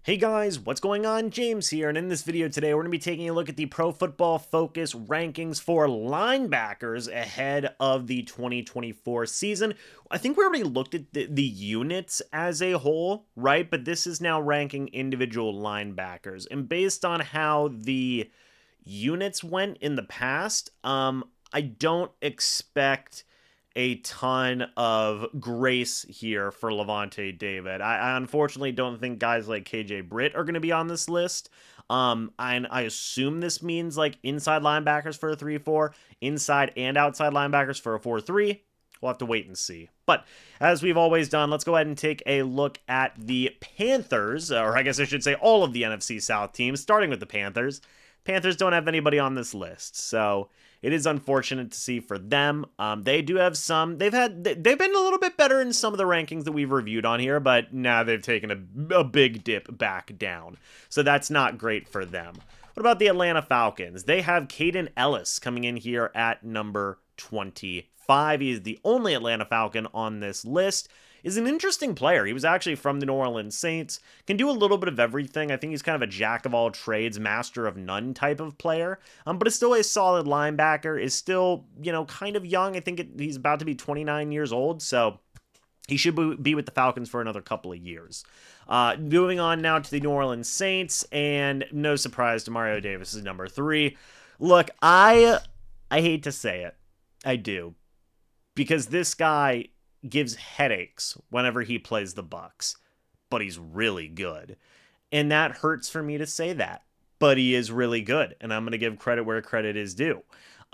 Hey guys, what's going on? James here, and in this video today, we're going to be taking a look at the Pro Football Focus rankings for linebackers ahead of the 2024 season. I think we already looked at the units as a whole, right? But this is now ranking individual linebackers. And based on how the units went in the past, I don't expect a ton of grace here for Lavonte David. I unfortunately don't think guys like KJ Britt are going to be on this list. And I assume this means like inside linebackers for a 3-4, inside and outside linebackers for a 4-3. We'll have to wait and see. But as we've always done, let's go ahead and take a look at the Panthers, or I guess I should say all of the NFC South teams, starting with the Panthers. Panthers don't have anybody on this list, so it is unfortunate to see for them. They do have some. They've been a little bit better in some of the rankings that we've reviewed on here, but now they've taken a big dip back down. So that's not great for them. What about the Atlanta Falcons? They have Caden Ellis coming in here at number 25. He is the only Atlanta Falcon on this list. Is an interesting player. He was actually from the New Orleans Saints. Can do a little bit of everything. I think he's kind of a jack of all trades, master of none type of player. But is still a solid linebacker. Is still, kind of young. I think he's about to be 29 years old. So he should be with the Falcons for another couple of years. Moving on now to the New Orleans Saints. And no surprise, Demario Davis is number 3. Look, I hate to say it. I do. Because this guy gives headaches whenever he plays the Bucs, but he's really good. And that hurts for me to say that, but he is really good, and I'm going to give credit where credit is due.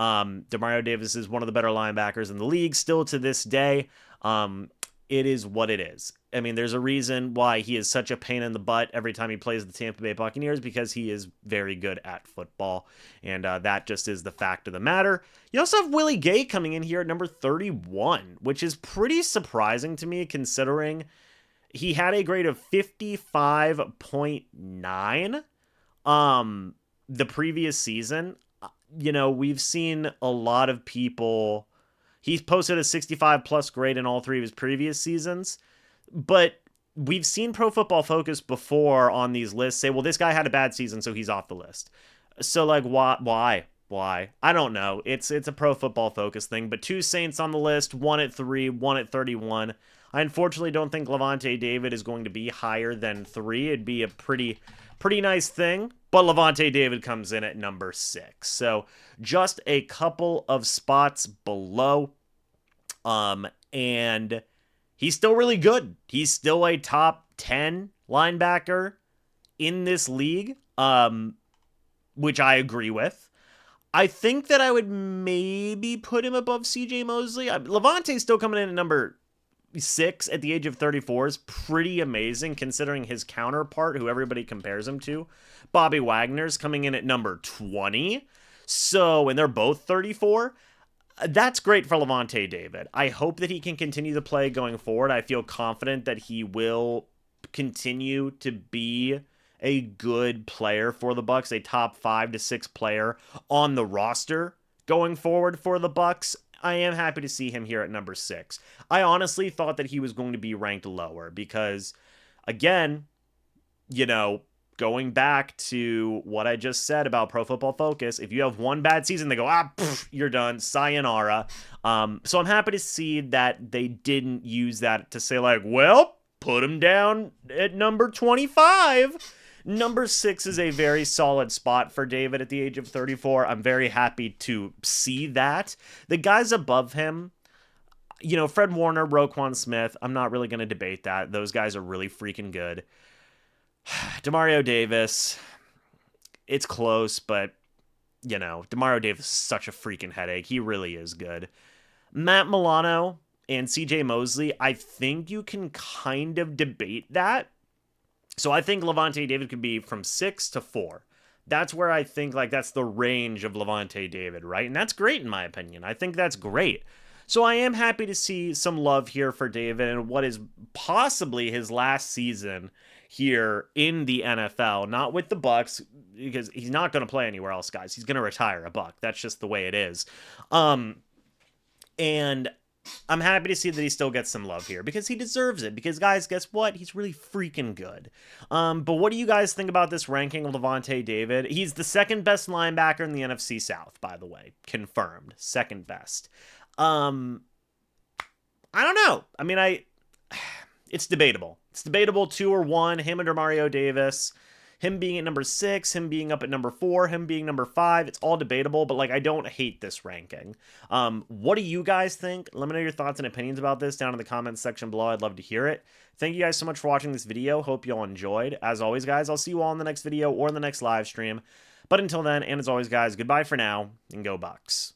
Demario Davis is one of the better linebackers in the league still to this day. It is what it is. I mean, there's a reason why he is such a pain in the butt every time he plays the Tampa Bay Buccaneers, because he is very good at football, and that just is the fact of the matter. You also have Willie Gay coming in here at number 31, which is pretty surprising to me considering he had a grade of 55.9 the previous season. We've seen a lot of people. He's posted a 65 plus grade in all 3 of his previous seasons, but we've seen Pro Football Focus before on these lists say, well, this guy had a bad season, so he's off the list. So, like, why? I don't know. It's a Pro Football Focus thing, but 2 Saints on the list, 1 at 3, 1 at 31. I unfortunately don't think Lavonte David is going to be higher than 3. It'd be a pretty nice thing, but Lavonte David comes in at number 6. So just a couple of spots below. And he's still really good. He's still a top 10 linebacker in this league, which I agree with. I think that I would maybe put him above CJ Mosley. Lavonte's still coming in at number 6 at the age of 34 is pretty amazing considering his counterpart, who everybody compares him to, Bobby Wagner's coming in at number 20. So, and they're both 34. That's great for Lavonte David. I hope that he can continue to play going forward. I feel confident that he will continue to be a good player for the Bucs, a top 5 to 6 player on the roster going forward for the Bucs. I am happy to see him here at number 6. I honestly thought that he was going to be ranked lower because, again, going back to what I just said about Pro Football Focus, if you have one bad season, they go, you're done, sayonara. So I'm happy to see that they didn't use that to say, like, well, put him down at number 25. Number 6 is a very solid spot for David at the age of 34. I'm very happy to see that. The guys above him, Fred Warner, Roquan Smith, I'm not really going to debate that. Those guys are really freaking good. Demario Davis, it's close, but, Demario Davis is such a freaking headache. He really is good. Matt Milano and CJ Mosley, I think you can kind of debate that. So I think Lavonte David could be from 6 to 4. That's where I think, that's the range of Lavonte David, right? And that's great in my opinion. I think that's great. So I am happy to see some love here for David and what is possibly his last season here in the NFL, not with the Bucs, because he's not going to play anywhere else, guys. He's going to retire a Buck. That's just the way it is. And I'm happy to see that he still gets some love here because he deserves it. Because, guys, guess what? He's really freaking good. But what do you guys think about this ranking of Lavonte David? He's the second best linebacker in the NFC South, by the way. Confirmed. Second best. I don't know. I mean, it's debatable. It's debatable 2 or 1. Him and Mario Davis. Him being at number 6, him being up at number 4, him being number 5. It's all debatable, but like I don't hate this ranking. What do you guys think? Let me know your thoughts and opinions about this down in the comments section below. I'd love to hear it. Thank you guys so much for watching this video. Hope you all enjoyed. As always, guys, I'll see you all in the next video or in the next live stream. But until then, and as always, guys, goodbye for now, and go Bucs.